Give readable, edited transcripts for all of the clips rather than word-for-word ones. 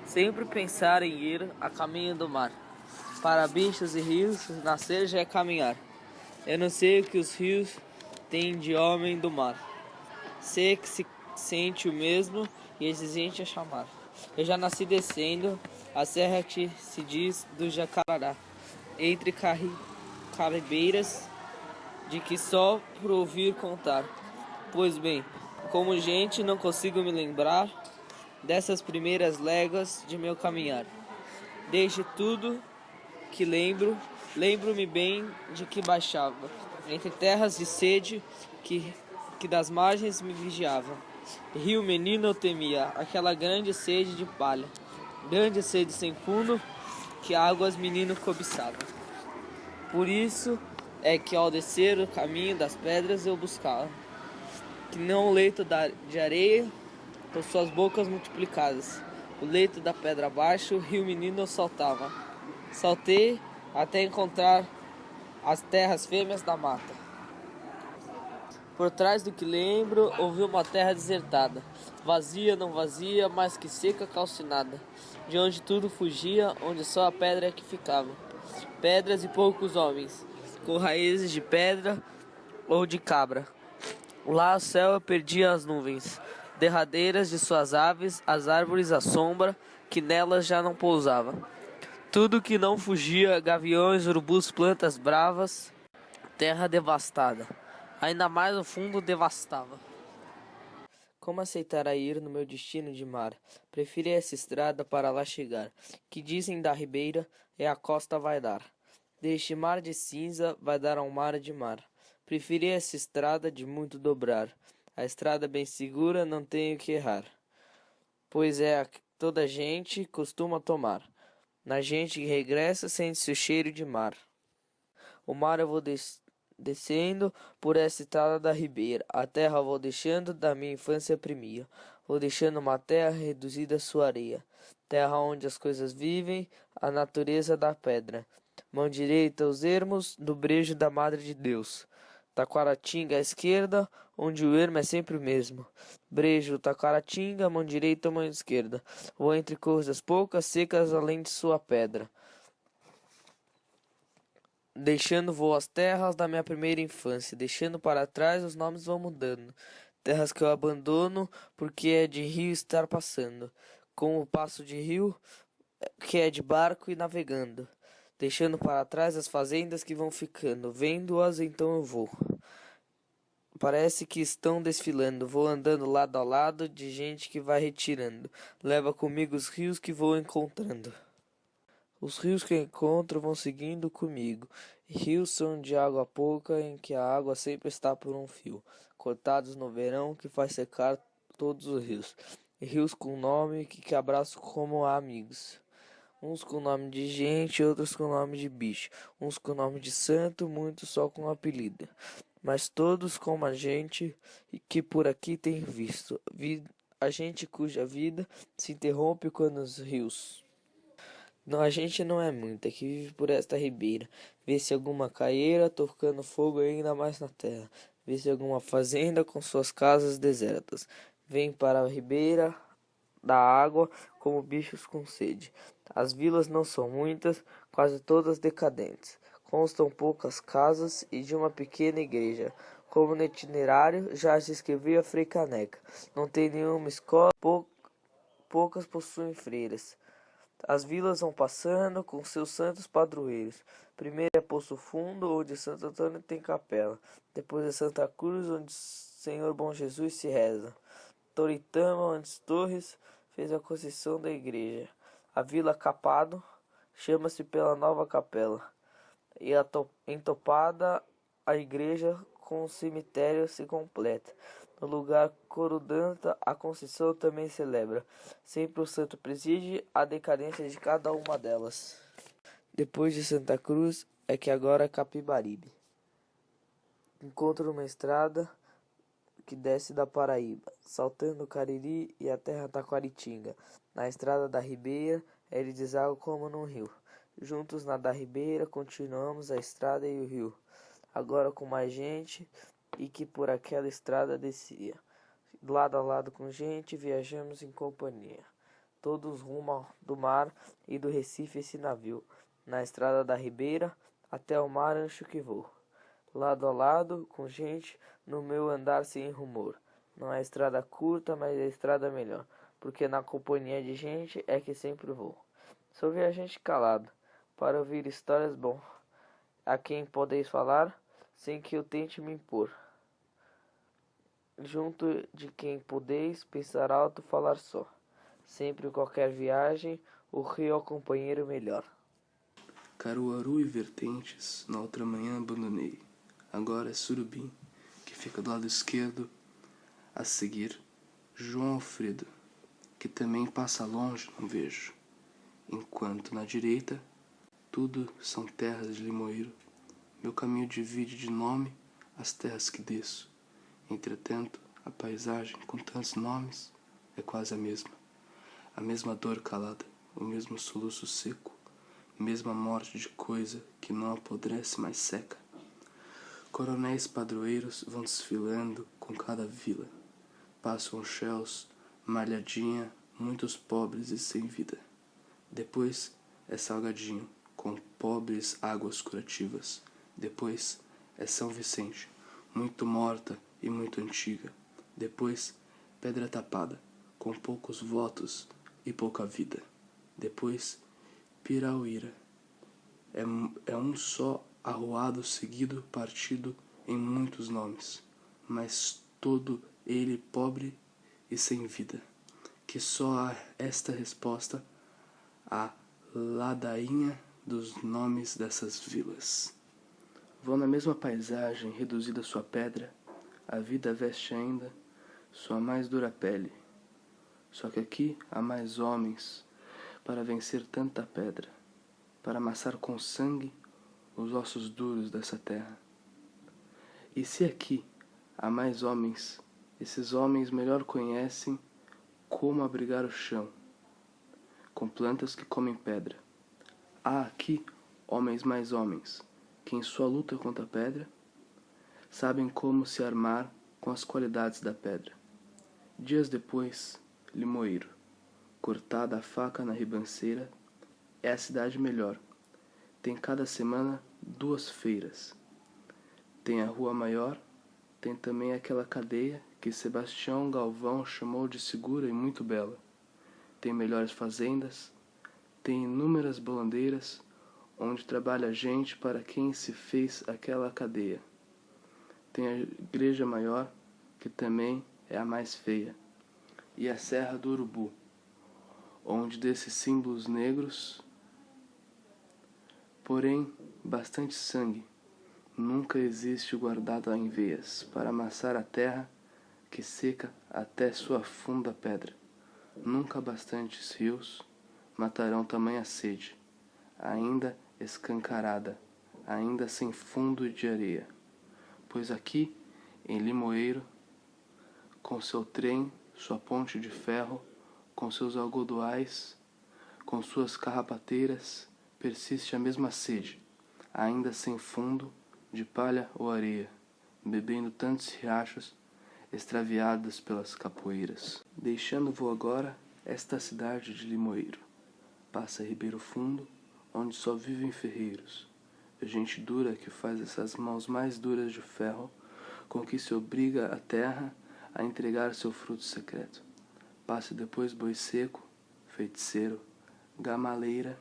Sempre pensar em ir a caminho do mar. Para bichos e rios, nascer já é caminhar. Eu não sei o que os rios têm de homem do mar. Sei que se sente o mesmo e exigente a chamar. Eu já nasci descendo a serra que se diz do Jacarará, entre caribeiras de que só por ouvir contar. Pois bem, como gente não consigo me lembrar dessas primeiras léguas de meu caminhar. Desde tudo que lembro-me bem de que baixava, entre terras de sede que das margens me vigiavam. Rio menino eu temia, aquela grande sede de palha, grande sede sem fundo, que águas menino cobiçava. Por isso é que ao descer o caminho das pedras eu buscava, que não o leito de areia, com suas bocas multiplicadas. O leito da pedra abaixo, o rio menino eu saltava. Saltei até encontrar as terras fêmeas da mata. Por trás do que lembro, ouvi uma terra desertada, vazia, não vazia, mas que seca, calcinada, de onde tudo fugia, onde só a pedra é que ficava. Pedras e poucos homens, com raízes de pedra ou de cabra. Lá o céu eu perdia as nuvens, derradeiras de suas aves, as árvores à sombra, que nelas já não pousava. Tudo que não fugia, gaviões, urubus, plantas bravas, terra devastada. Ainda mais o fundo devastava. Como aceitar a ir no meu destino de mar? Prefiro essa estrada para lá chegar, que dizem da ribeira é a costa vai dar. Deste mar de cinza vai dar ao mar de mar. Prefiro essa estrada de muito dobrar. A estrada bem segura não tenho que errar, pois é a que toda gente costuma tomar. Na gente que regressa sente-se o cheiro de mar. O mar eu vou descendo por essa estrada da ribeira. A terra eu vou deixando da minha infância primia. Vou deixando uma terra reduzida à sua areia. Terra onde as coisas vivem, a natureza da pedra. Mão direita os ermos do brejo da Madre de Deus. Taquaratinga à esquerda, onde o ermo é sempre o mesmo. Brejo, Taquaratinga, mão direita, mão esquerda. Vou entre coisas poucas, secas além de sua pedra. Deixando vou as terras da minha primeira infância, deixando para trás os nomes vão mudando. Terras que eu abandono porque é de rio estar passando, com o passo de rio que é de barco e navegando. Deixando para trás as fazendas que vão ficando, vendo-as então eu vou. Parece que estão desfilando, vou andando lado a lado de gente que vai retirando. Leva comigo os rios que vou encontrando. Os rios que encontro vão seguindo comigo. Rios são de água pouca, em que a água sempre está por um fio, cortados no verão que faz secar todos os rios. E rios com nome que abraço como amigos. Uns com nome de gente, outros com nome de bicho. Uns com nome de santo, muitos só com apelido. Mas todos como a gente que por aqui tem visto. A gente cuja vida se interrompe quando os rios. Não, a gente não é muita que vive por esta ribeira. Vê se alguma caeira tocando fogo ainda mais na terra. Vê se alguma fazenda com suas casas desertas. Vem para a ribeira da água como bichos com sede. As vilas não são muitas, quase todas decadentes. Constam poucas casas e de uma pequena igreja. Como no itinerário já se escrevia Frei Caneca. Não tem nenhuma escola, poucas possuem freiras. As vilas vão passando com seus santos padroeiros. Primeiro é Poço Fundo, onde Santo Antônio tem capela. Depois é Santa Cruz, onde Senhor Bom Jesus se reza. Toritama, onde Torres fez a construção da igreja. A Vila Capado chama-se pela nova capela. E entopada a igreja com o cemitério se completa. No lugar Corudanta, a Conceição também celebra. Sempre o santo preside a decadência de cada uma delas. Depois de Santa Cruz, é que agora é Capibaribe. Encontro uma estrada que desce da Paraíba, saltando o Cariri e a terra Taquaritinga. Na estrada da Ribeira, ele deságua como num rio. Juntos na da Ribeira, continuamos a estrada e o rio. Agora com mais gente e que por aquela estrada descia. Lado a lado com gente, viajamos em companhia. todos rumo do mar e do Recife esse navio, na estrada da Ribeira, até o mar ancho que vou. Lado a lado, com gente, no meu andar sem rumor. Não é estrada curta, mas é estrada melhor, porque na companhia de gente é que sempre vou. Sou viajante calado, para ouvir histórias bom, a quem podeis falar, sem que eu tente me impor. Junto de quem podeis pensar alto, falar só. Sempre qualquer viagem, o rio é o companheiro melhor. Caruaru e Vertentes, na outra manhã abandonei. Agora é Surubim, que fica do lado esquerdo. A seguir, João Alfredo, que também passa longe, não vejo. Enquanto na direita, tudo são terras de limoeiro. Meu caminho divide de nome as terras que desço. Entretanto, a paisagem, com tantos nomes, é quase a mesma. A mesma dor calada, o mesmo soluço seco, mesma morte de coisa que não apodrece, mas seca. Coronéis padroeiros vão desfilando com cada vila. Passam shells, malhadinha, muitos pobres e sem vida. Depois é Salgadinho, com pobres águas curativas. Depois é São Vicente, muito morta e muito antiga. Depois, Pedra Tapada, com poucos votos e pouca vida. Depois, Pirauíra. É um só arruado seguido, partido em muitos nomes, mas todo ele pobre e sem vida, que só há esta resposta à ladainha dos nomes dessas vilas. Vão na mesma paisagem, reduzida sua pedra, a vida veste ainda sua mais dura pele. Só que aqui há mais homens para vencer tanta pedra, para amassar com sangue os ossos duros dessa terra. E se aqui há mais homens, esses homens melhor conhecem como abrigar o chão, com plantas que comem pedra. Há aqui homens mais homens, que em sua luta contra a pedra, sabem como se armar com as qualidades da pedra. Dias depois, Limoeiro, cortada a faca na ribanceira, é a cidade melhor. Tem cada semana 2 feiras. Tem a Rua Maior, tem também aquela cadeia que Sebastião Galvão chamou de segura e muito bela. Tem melhores fazendas, tem inúmeras bolandeiras, onde trabalha gente para quem se fez aquela cadeia. Tem a Igreja Maior, que também é a mais feia, e a Serra do Urubu, onde desses símbolos negros, porém bastante sangue, nunca existe guardado em veias para amassar a terra que seca até sua funda pedra. Nunca bastantes rios matarão tamanha sede, ainda escancarada, ainda sem fundo de areia. Pois aqui, em Limoeiro, com seu trem, sua ponte de ferro, com seus algodoais, com suas carrapateiras, persiste a mesma sede, ainda sem fundo, de palha ou areia, bebendo tantos riachos extraviados pelas capoeiras. Deixando-vos agora esta cidade de Limoeiro. Passa Ribeiro Fundo, onde só vivem ferreiros, gente dura que faz essas mãos mais duras de ferro, com que se obriga a terra a entregar seu fruto secreto. Passa depois Boi Seco, Feiticeiro, Gamaleira,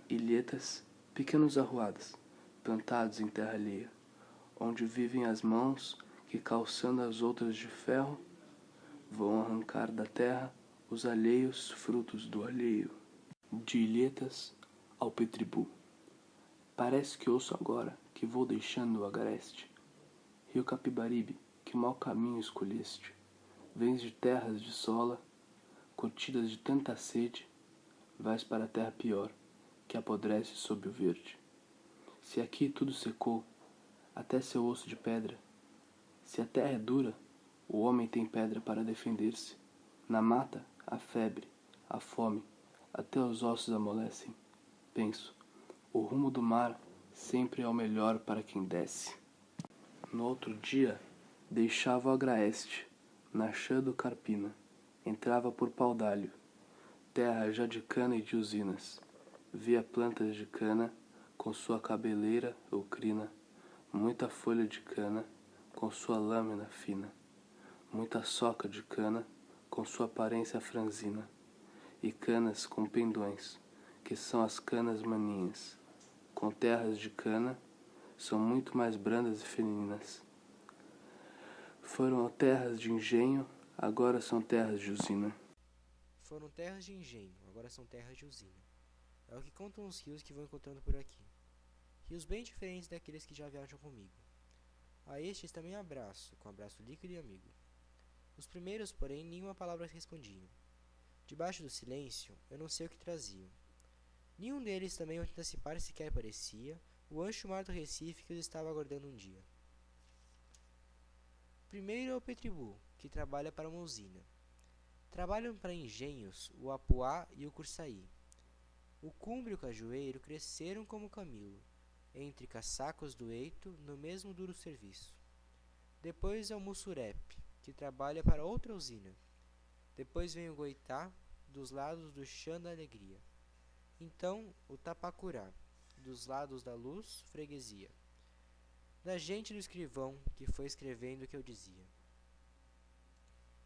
Ilhetas, pequenos arruadas, plantados em terra alheia, onde vivem as mãos que, calçando as outras de ferro, vão arrancar da terra os alheios frutos do alheio. De Ilhetas ao Petribu. Parece que ouço agora que vou deixando o agreste. Rio Capibaribe, que mau caminho escolheste. Vens de terras de sola, curtidas de tanta sede, vais para a terra pior, que apodrece sob o verde. Se aqui tudo secou, até seu osso de pedra, se a terra é dura, o homem tem pedra para defender-se. Na mata, a febre, a fome, até os ossos amolecem. Penso, o rumo do mar sempre é o melhor para quem desce. No outro dia, deixava o Agraeste, na chã do Carpina, entrava por Paudalho. terra já de cana e de usinas. Via plantas de cana com sua cabeleira ou crina, muita folha de cana com sua lâmina fina, muita soca de cana com sua aparência franzina, e canas com pendões, que são as canas maninhas, com terras de cana, são muito mais brandas e femininas. Foram terras de engenho, agora são terras de usina. Foram terras de engenho, agora são terras de usina. É o que contam os rios que vão encontrando por aqui. Rios bem diferentes daqueles que já viajam comigo. A estes também abraço, com abraço líquido e amigo. Os primeiros, porém, nenhuma palavra respondiam. Debaixo do silêncio, eu não sei o que traziam. Nenhum deles também antecipar sequer parecia o ancho mar do Recife que os estava aguardando um dia. Primeiro é o Petribu, que trabalha para uma usina. Trabalham para engenhos o Apuá e o Cursaí. O cumbre e o cajueiro cresceram como o camilo, entre caçacos do eito, no mesmo duro serviço. Depois é o Mussurepe, que trabalha para outra usina. Depois vem o Goitá, dos lados do chão da alegria. Então, o Tapacurá, dos lados da luz, freguesia. Da gente do escrivão, que foi escrevendo o que eu dizia.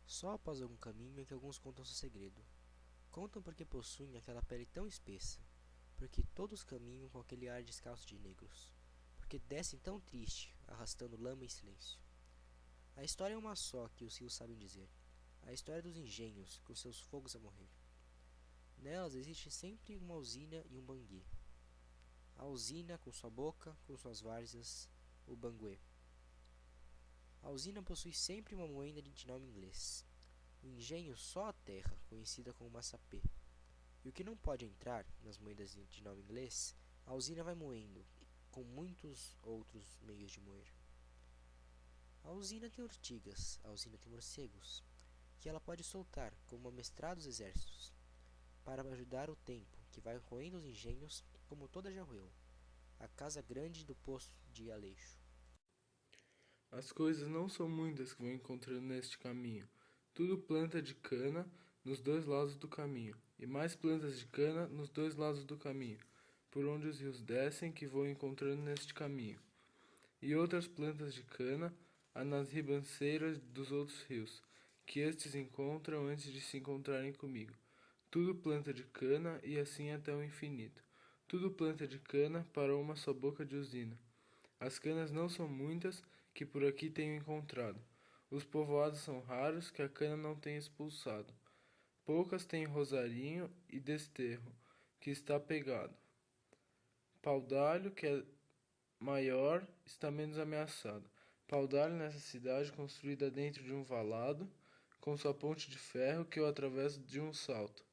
Só após algum caminho é que alguns contam seu segredo. Contam porque possuem aquela pele tão espessa, porque todos caminham com aquele ar descalço de negros, porque descem tão triste, arrastando lama em silêncio. A história é uma só que os rios sabem dizer, a história dos engenhos, com seus fogos a morrer. Nelas existe sempre uma usina e um banguê. A usina com sua boca, com suas várzeas, o banguê. A usina possui sempre uma moenda de nome inglês. O engenho só a terra, conhecida como maçapê. E o que não pode entrar nas moedas de nome inglês, a usina vai moendo, com muitos outros meios de moer. A usina tem urtigas, a usina tem morcegos, que ela pode soltar como amestrados exércitos, para ajudar o tempo, que vai roendo os engenhos, como toda já roeu, a casa grande do poço de Aleixo. As coisas não são muitas que vou encontrando neste caminho. Tudo planta de cana nos dois lados do caminho, e mais plantas de cana nos dois lados do caminho, por onde os rios descem que vou encontrando neste caminho. E outras plantas de cana há nas ribanceiras dos outros rios, que estes encontram antes de se encontrarem comigo. Tudo planta de cana e assim até o infinito. Tudo planta de cana para uma só boca de usina. As canas não são muitas que por aqui tenho encontrado. Os povoados são raros que a cana não tem expulsado. Poucas têm rosarinho e desterro, que está pegado. Paudalho, que é maior, está menos ameaçado. Paudalho nessa cidade construída dentro de um valado, com sua ponte de ferro que eu atravesso de um salto.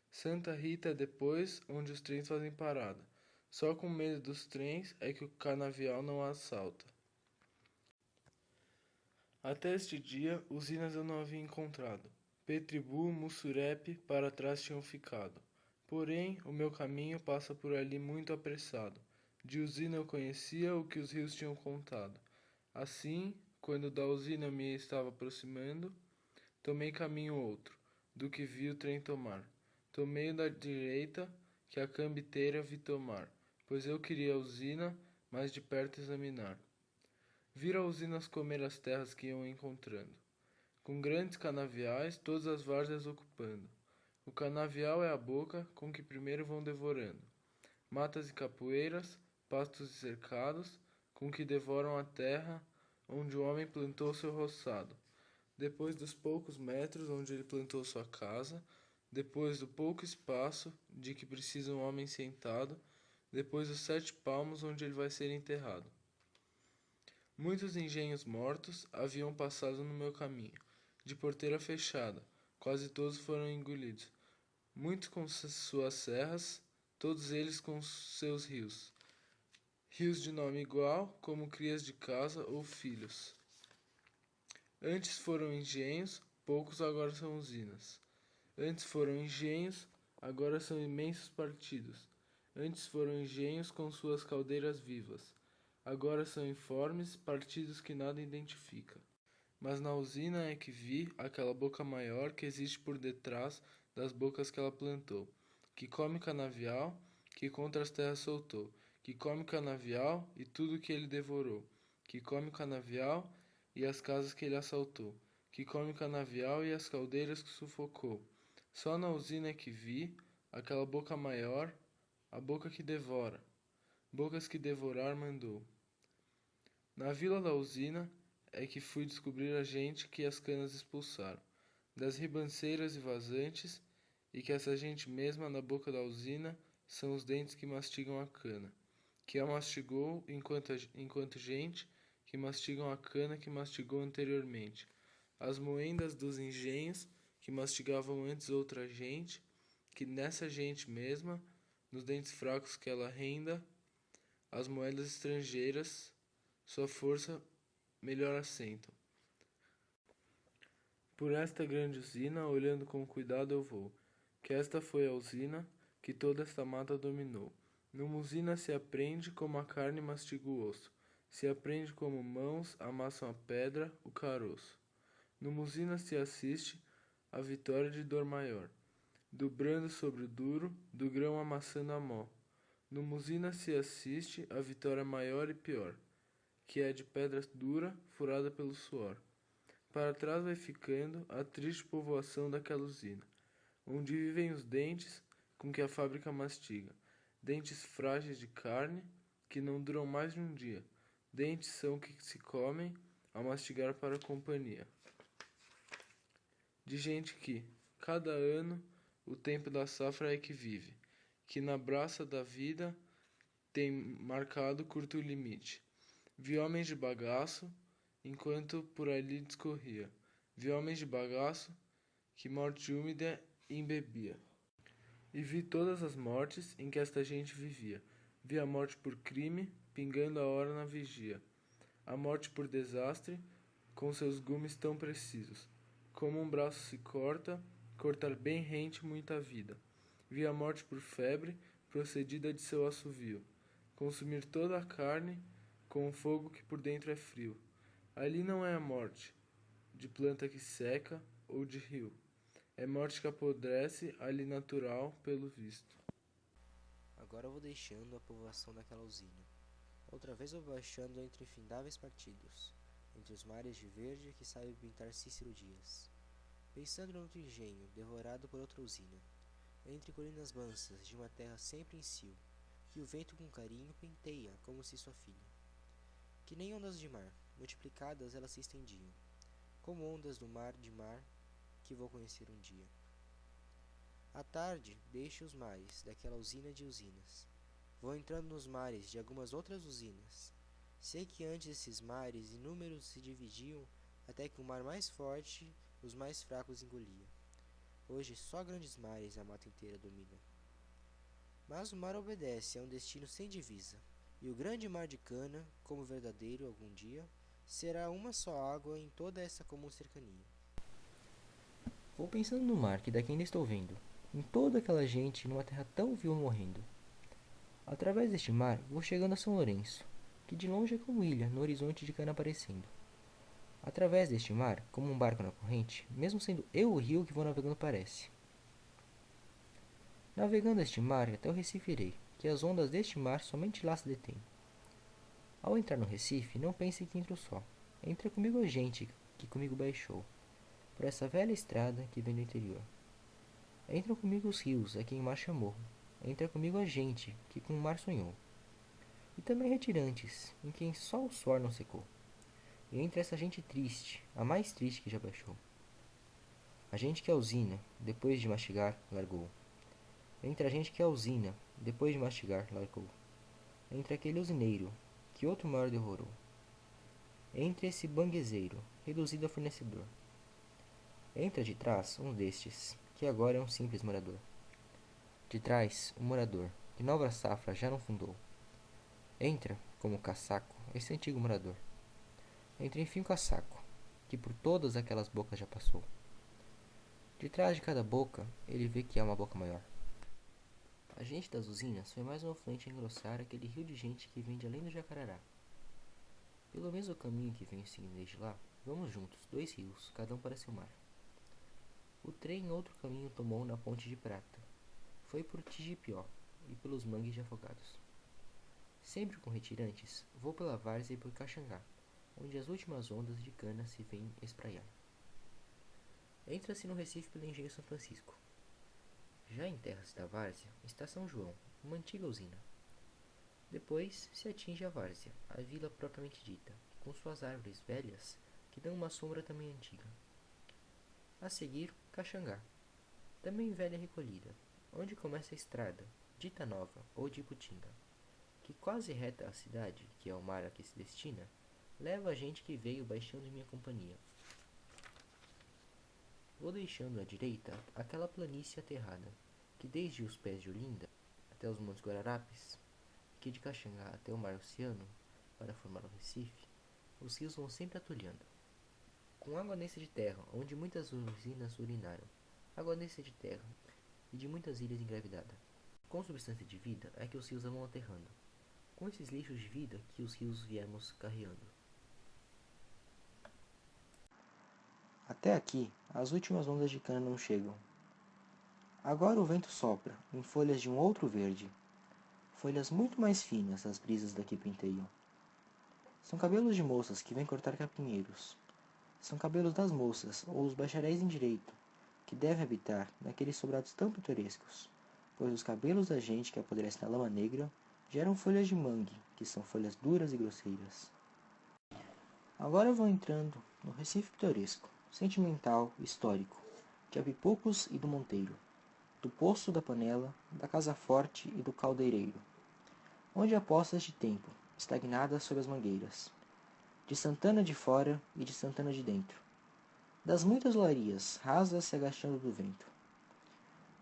Santa Rita é depois onde os trens fazem parada. Só com medo dos trens é que o canavial não assalta. Até este dia, usinas eu não havia encontrado. Petribu, Mussurepe, para trás tinham ficado. Porém, o meu caminho passa por ali muito apressado. De usina eu conhecia o que os rios tinham contado. Assim, quando da usina me estava aproximando, tomei caminho outro, do que vi o trem tomar. Tomei o da direita, que a cambiteira vi tomar, pois eu queria a usina, mas de perto examinar. Vira usinas comer as terras que iam encontrando, com grandes canaviais, todas as várzeas ocupando. O canavial é a boca com que primeiro vão devorando. Matas e capoeiras, pastos e cercados, com que devoram a terra onde o homem plantou seu roçado. Depois dos poucos metros onde ele plantou sua casa, depois do pouco espaço de que precisa um homem sentado, depois dos 7 palmos onde ele vai ser enterrado. Muitos engenhos mortos haviam passado no meu caminho, de porteira fechada, quase todos foram engolidos. Muitos com suas serras, todos eles com seus rios. Rios de nome igual, como crias de casa ou filhos. Antes foram engenhos, poucos agora são usinas. Antes foram engenhos, agora são imensos partidos. Antes foram engenhos com suas caldeiras vivas. Agora são informes, partidos que nada identifica. Mas na usina é que vi aquela boca maior que existe por detrás das bocas que ela plantou, que come canavial, que contra as terras soltou, que come canavial e tudo que ele devorou, que come canavial e as casas que ele assaltou, que come canavial e as caldeiras que sufocou. Só na usina é que vi aquela boca maior, a boca que devora, bocas que devorar mandou. Na vila da usina é que fui descobrir a gente que as canas expulsaram, das ribanceiras e vazantes, e que essa gente mesma na boca da usina são os dentes que mastigam a cana, que a mastigou enquanto gente que mastigam a cana que mastigou anteriormente, as moendas dos engenhos que mastigavam antes outra gente, que nessa gente mesma, nos dentes fracos que ela renda, as moedas estrangeiras, sua força melhor assentam. Por esta grande usina, olhando com cuidado eu vou, que esta foi a usina que toda esta mata dominou. Numa usina se aprende como a carne mastiga o osso, se aprende como mãos amassam a pedra, o caroço. Numa usina se assiste a vitória de dor maior, do brando sobre o duro, do grão amassando a mó. Numa usina se assiste a vitória maior e pior, que é de pedra dura, furada pelo suor. Para trás vai ficando a triste povoação daquela usina, onde vivem os dentes com que a fábrica mastiga, dentes frágeis de carne que não duram mais de um dia, dentes são que se comem ao mastigar para a companhia. De gente que, cada ano, o tempo da safra é que vive, que na braça da vida tem marcado curto limite. Vi homens de bagaço, enquanto por ali discorria. Vi homens de bagaço, que morte úmida embebia. E vi todas as mortes em que esta gente vivia. Vi a morte por crime, pingando a hora na vigia. A morte por desastre, com seus gumes tão precisos. Como um braço se corta, cortar bem rente muita vida. Vi a morte por febre, procedida de seu assovio. Consumir toda a carne, com um fogo que por dentro é frio. Ali não é a morte, de planta que seca ou de rio. É morte que apodrece, ali natural, pelo visto. Agora vou deixando a povoação daquela usina. Outra vez vou baixando entre infindáveis partidos, entre os mares de verde que sabe pintar Cícero Dias. Pensando no outro engenho, devorado por outra usina, entre colinas mansas de uma terra sempre em cio, que o vento com carinho penteia como se sua filha. Que nem ondas de mar, multiplicadas elas se estendiam, como ondas do mar de mar que vou conhecer um dia. À tarde, deixo os mares daquela usina de usinas. Vou entrando nos mares de algumas outras usinas. Sei que antes esses mares inúmeros se dividiam até que o mar mais forte os mais fracos engolia. Hoje só grandes mares a mata inteira domina. Mas o mar obedece a um destino sem divisa, e o grande mar de cana, como verdadeiro algum dia, será uma só água em toda essa comum cercania. Vou pensando no mar que daqui ainda estou vendo, em toda aquela gente numa terra tão vil morrendo. Através deste mar vou chegando a São Lourenço, que de longe é como ilha no horizonte de cana aparecendo. Através deste mar, como um barco na corrente, mesmo sendo eu o rio que vou navegando parece. Navegando este mar até o Recife irei, que as ondas deste mar somente lá se detêm. Ao entrar no Recife, não pense que entro só. Entra comigo a gente que comigo baixou, por essa velha estrada que vem do interior. Entram comigo os rios a quem o mar chamou. Entra comigo a gente que com o mar sonhou. E também retirantes, em quem só o suor não secou. E entre essa gente triste, a mais triste que já baixou. A gente que a usina, depois de mastigar, largou. Entre a gente que a usina, depois de mastigar, largou. Entre aquele usineiro, que outro maior devorou. Entre esse banguezeiro, reduzido a fornecedor. Entra de trás um destes, que agora é um simples morador. De trás, um morador, que nova safra já não fundou. Entra, como casaco, esse antigo morador. Entra enfim o casaco, que por todas aquelas bocas já passou. De trás de cada boca, ele vê que há uma boca maior. A gente das usinas foi mais um afluente a engrossar aquele rio de gente que vem de além do Jacarará. Pelo mesmo caminho que venho seguindo desde lá, vamos juntos, dois rios, cada um para seu mar. O trem outro caminho tomou na Ponte de Prata. Foi por Tigipió e pelos mangues de Afogados. Sempre com retirantes, vou pela várzea e por Caxangá, onde as últimas ondas de cana se vêm espraiar. Entra-se no Recife pelo Engenho São Francisco. Já em terras da várzea está São João, uma antiga usina. Depois se atinge a várzea, a vila propriamente dita, com suas árvores velhas que dão uma sombra também antiga. A seguir, Caxangá, também velha recolhida, onde começa a estrada, dita nova ou de Iputinga, que quase reta a cidade, que é o mar a que se destina, leva a gente que veio baixando em minha companhia. Vou deixando à direita aquela planície aterrada, que desde os pés de Olinda até os Montes Guararapes, que de Caxangá até o mar Oceano, para formar o Recife, os rios vão sempre atulhando. Com água nessa de terra, onde muitas usinas urinaram, água nessa de terra e de muitas ilhas engravidada. Com substância de vida é que os rios vão aterrando, com esses lixos de vida que os rios viemos carreando. Até aqui, as últimas ondas de cana não chegam. Agora o vento sopra, em folhas de um outro verde. Folhas muito mais finas as brisas daqui penteiam. São cabelos de moças que vêm cortar capinheiros. São cabelos das moças, ou os bacharéis em direito, que devem habitar naqueles sobrados tão pitorescos, pois os cabelos da gente que apodrece na lama negra geram folhas de mangue, que são folhas duras e grosseiras. Agora vão entrando no Recife pitoresco, sentimental, histórico, que é Pipocos e do Monteiro, do Poço da Panela, da Casa Forte e do Caldeireiro, onde há poças de tempo, estagnadas sob as mangueiras, de Santana de fora e de Santana de dentro, das muitas larias rasas se agachando do vento.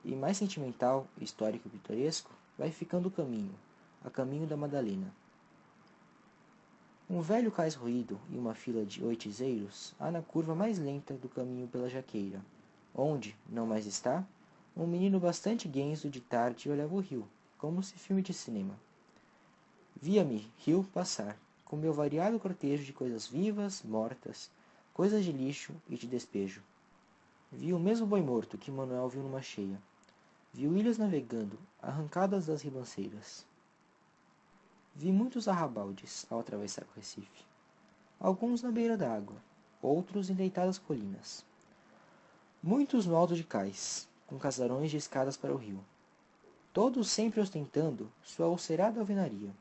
E mais sentimental, histórico e pitoresco, vai ficando o caminho, a caminho da Madalena. Um velho cais ruído e uma fila de oitizeiros há na curva mais lenta do caminho pela jaqueira, onde, não mais está, um menino bastante guenzo de tarde olhava o rio, como se filme de cinema. Via-me, rio, passar, com meu variado cortejo de coisas vivas, mortas, coisas de lixo e de despejo. Vi o mesmo boi morto que Manuel viu numa cheia. Vi ilhas navegando, arrancadas das ribanceiras. Vi muitos arrabaldes ao atravessar o Recife. Alguns na beira da água, outros em deitadas colinas. Muitos no alto de cais, com casarões de escadas para o rio. Todos sempre ostentando sua ulcerada alvenaria.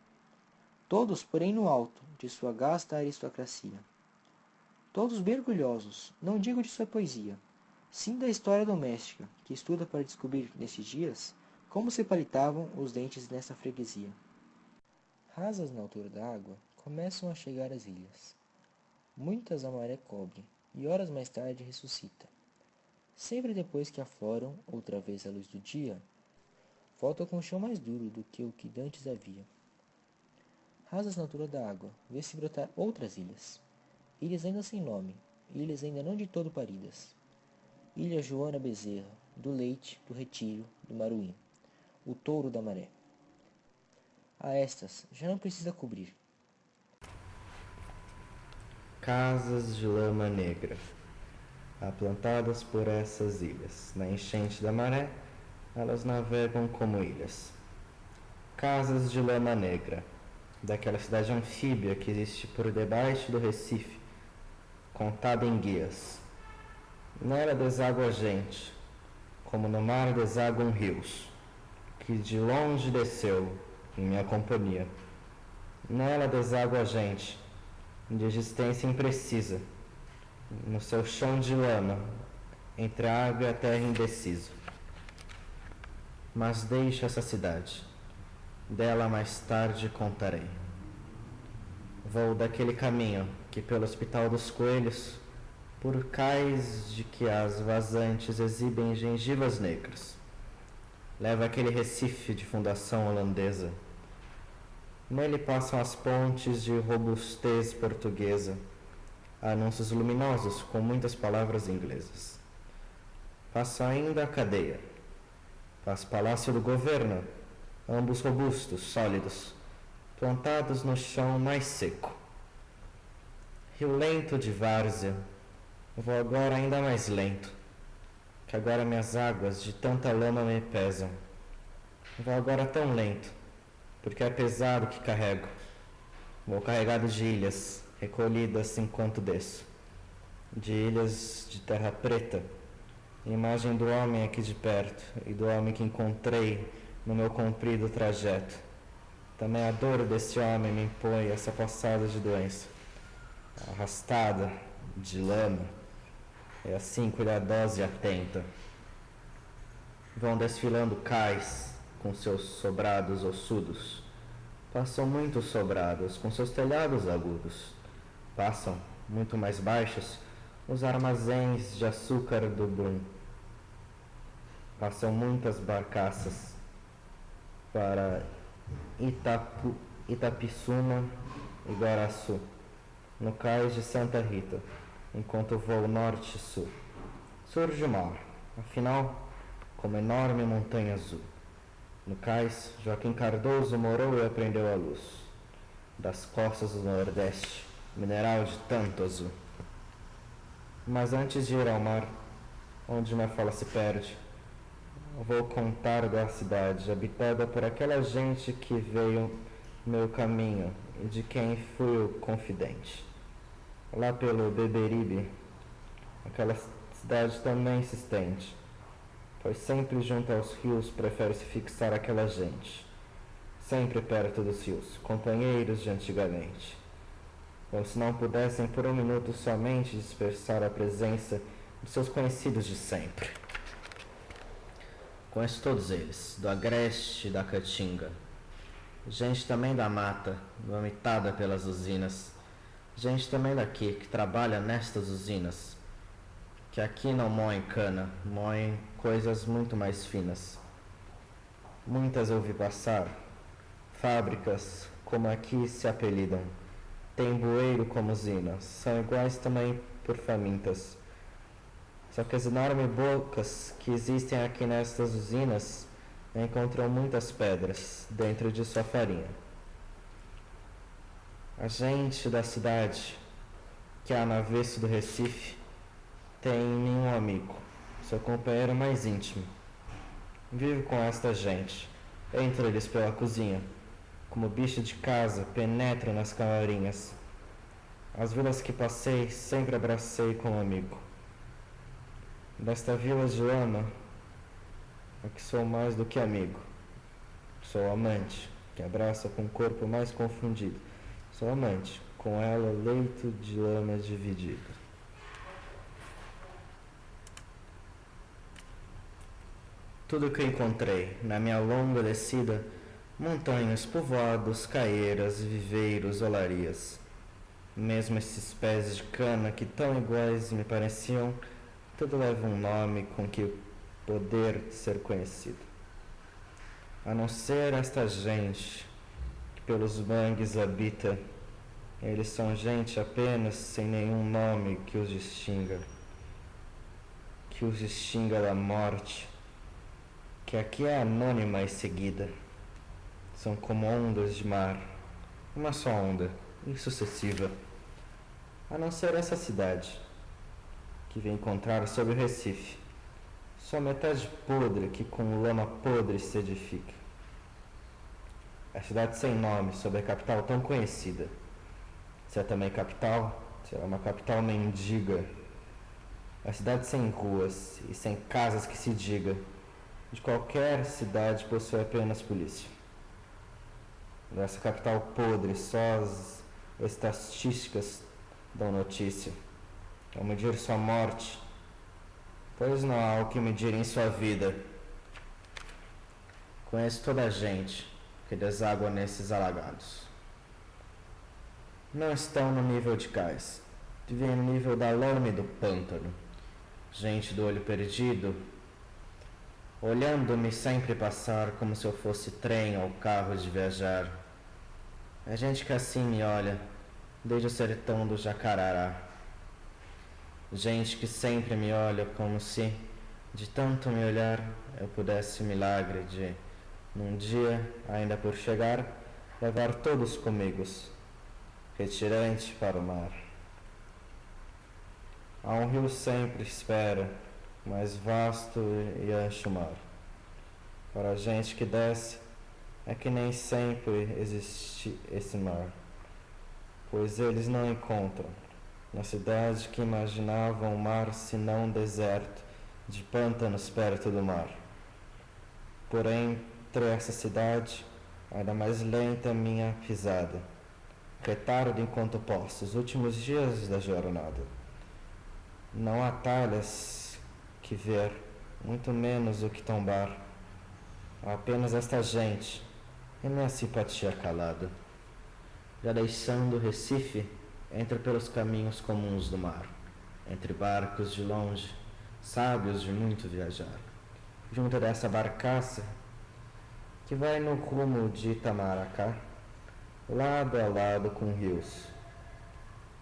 Todos, porém, no alto de sua gasta aristocracia. Todos mergulhosos, não digo de sua poesia, sim da história doméstica, que estuda para descobrir, nestes dias, como se palitavam os dentes nessa freguesia. Rasas na altura da água, começam a chegar as ilhas. Muitas a maré cobre, e horas mais tarde ressuscita. Sempre depois que afloram, outra vez à luz do dia, volta com o chão mais duro do que o que dantes havia. Rasas na altura da água, vê-se brotar outras ilhas. Ilhas ainda sem nome, ilhas ainda não de todo paridas. Ilha Joana Bezerra, do Leite, do Retiro, do Maruim, o touro da maré. A estas já não precisa cobrir. Casas de lama negra, aplantadas por essas ilhas. Na enchente da maré, elas navegam como ilhas. Casas de lama negra, daquela cidade anfíbia que existe por debaixo do Recife, contada em guias. Nela deságua a gente, como no mar desaguam rios, que de longe desceu em minha companhia. Nela deságua a gente, de existência imprecisa, no seu chão de lama, entre a água e a terra indeciso. Mas deixo essa cidade, dela mais tarde contarei. Vou daquele caminho que pelo Hospital dos Coelhos, por cais de que as vazantes exibem gengivas negras, leva aquele Recife de fundação holandesa. Nele passam as pontes de robustez portuguesa, anúncios luminosos com muitas palavras inglesas. Passa ainda a cadeia, passa o Palácio do Governo, ambos robustos, sólidos, plantados no chão mais seco. Rio lento de várzea, vou agora ainda mais lento, que agora minhas águas de tanta lama me pesam. Vou agora tão lento, porque é pesado que carrego. Vou carregado de ilhas, recolhidas enquanto desço. De ilhas de terra preta, imagem do homem aqui de perto e do homem que encontrei no meu comprido trajeto. Também a dor desse homem me impõe essa passada de doença, arrastada de lama, é assim cuidadosa e atenta. Vão desfilando cais com seus sobrados ossudos. Passam muitos sobrados com seus telhados agudos. Passam, muito mais baixos, os armazéns de açúcar do Brum. Passam muitas barcaças para Itapissuma e Guaraçu, no cais de Santa Rita, enquanto voo norte e sul. Surge o mar, afinal, como enorme montanha azul. No cais, Joaquim Cardoso morou e aprendeu a luz das costas do Nordeste, mineral de tanto azul. Mas antes de ir ao mar, onde minha fala se perde, vou contar da cidade habitada por aquela gente que veio meu caminho e de quem fui o confidente. Lá pelo Beberibe, aquela cidade também se estende, pois sempre junto aos rios prefere se fixar aquela gente, sempre perto dos rios, companheiros de antigamente, como se não pudessem por um minuto somente dispersar a presença de seus conhecidos de sempre. Conheço todos eles, do Agreste e da Caatinga, gente também da mata, vomitada pelas usinas, gente também daqui, que trabalha nestas usinas, que aqui não moem cana, moem coisas muito mais finas. Muitas eu vi passar, fábricas como aqui se apelidam, tem bueiro como usinas, são iguais também por famintas. Só que as enormes bocas que existem aqui nestas usinas encontram muitas pedras dentro de sua farinha. A gente da cidade, que há no avesso do Recife, tem nenhum amigo, seu companheiro mais íntimo. Vivo com esta gente, entro eles pela cozinha, como bicho de casa, penetro nas camarinhas. As vilas que passei, sempre abracei como amigo. Desta vila de lama, é que sou mais do que amigo. Sou amante, que abraça com o corpo mais confundido. Sou amante, com ela leito de lama dividido. Tudo que encontrei na minha longa descida, montanhas, povoados, caieiras, viveiros, olarias. Mesmo esses pés de cana que tão iguais me pareciam, tudo leva um nome com que poder ser conhecido. A não ser esta gente que pelos mangues habita, eles são gente apenas sem nenhum nome que os distinga da morte, que aqui é anônima e seguida. São como ondas de mar, uma só onda, insucessiva. A não ser essa cidade, que vem encontrar sob o Recife, só metade podre que com lama podre se edifica. A cidade sem nome sob a capital tão conhecida. Se é também capital, será uma capital mendiga. A cidade sem ruas e sem casas que se diga. De qualquer cidade possui apenas polícia. Dessa capital podre, só as estatísticas dão notícia. Ao medir sua morte, pois não há o que medir em sua vida. Conheço toda a gente que deságua nesses alagados. Não estão no nível de cais, vivem no nível da lama e do pântano. Gente do olho perdido, olhando-me sempre passar como se eu fosse trem ou carro de viajar. É gente que assim me olha, desde o sertão do Jacarará. Gente que sempre me olha como se, de tanto me olhar, eu pudesse o milagre de, num dia, ainda por chegar, levar todos comigo, retirante para o mar. Há um rio sempre espera, mais vasto e ancho mar. Para a gente que desce, é que nem sempre existe esse mar, pois eles não encontram, na cidade que imaginavam o mar senão um deserto de pântanos perto do mar. Porém, entre essa cidade, ainda mais lenta minha pisada. Retardo enquanto posso, os últimos dias da jornada. Não há talhas que ver, muito menos o que tombar. Há apenas esta gente e minha simpatia calada. Já deixando o Recife, entra pelos caminhos comuns do mar, entre barcos de longe, sábios de muito viajar. Junto dessa barcaça, que vai no rumo de Itamaracá, lado a lado com rios,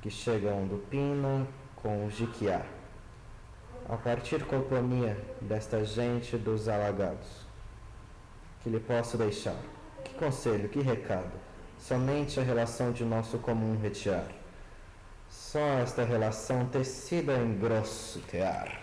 que chegam do Pino com o Jiquiá. A partir companhia desta gente dos alagados, que lhe posso deixar? Que conselho, que recado? Somente a relação de nosso comum retiar. Só esta relação tecida em grosso tear.